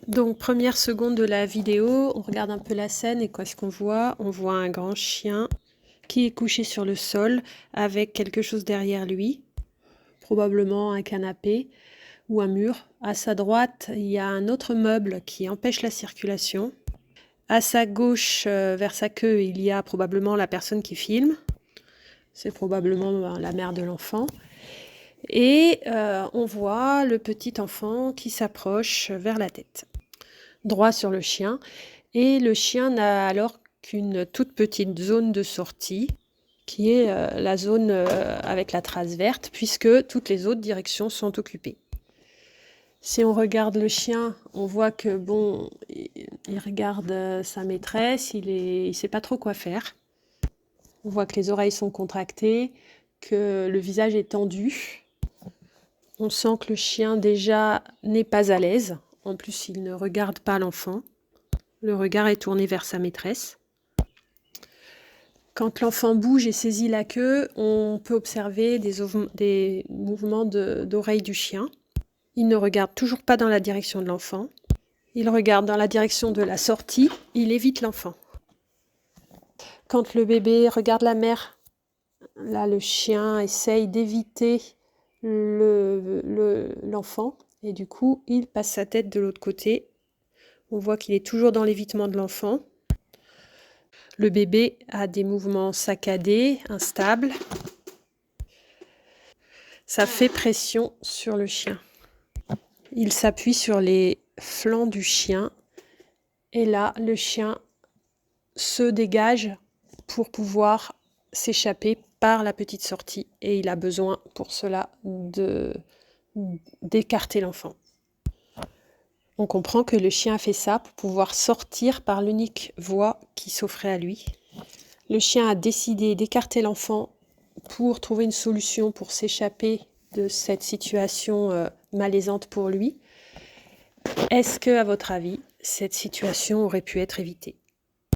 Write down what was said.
Donc première seconde de la vidéo, on regarde un peu la scène et qu'est-ce qu'on voit? On voit un grand chien qui est couché sur le sol avec quelque chose derrière lui, probablement un canapé ou un mur. À sa droite, il y a un autre meuble qui empêche la circulation. À sa gauche, vers sa queue, il y a probablement la personne qui filme. C'est probablement la mère de l'enfant. Et on voit le petit enfant qui s'approche vers la tête, droit sur le chien. Et le chien n'a alors qu'une toute petite zone de sortie, qui est la zone avec la trace verte, puisque toutes les autres directions sont occupées. Si on regarde le chien, on voit que bon, il regarde sa maîtresse, il sait pas trop quoi faire. On voit que les oreilles sont contractées, que le visage est tendu. On sent que le chien déjà n'est pas à l'aise. En plus, il ne regarde pas l'enfant. Le regard est tourné vers sa maîtresse. Quand l'enfant bouge et saisit la queue, on peut observer des mouvements d'oreilles du chien. Il ne regarde toujours pas dans la direction de l'enfant. Il regarde dans la direction de la sortie. Il évite l'enfant. Quand le bébé regarde la mère, là, le chien essaye d'éviter l'enfant. Et du coup, il passe sa tête de l'autre côté. On voit qu'il est toujours dans l'évitement de l'enfant. Le bébé a des mouvements saccadés, instables. Ça fait pression sur le chien. Il s'appuie sur les flancs du chien. Et là, le chien se dégage pour pouvoir s'échapper par la petite sortie. Et il a besoin pour cela d'écarter l'enfant. On comprend que le chien a fait ça pour pouvoir sortir par l'unique voie qui s'offrait à lui. Le chien a décidé d'écarter l'enfant pour trouver une solution pour s'échapper de cette situation malaisante pour lui. Est-ce que, à votre avis, cette situation aurait pu être évitée ?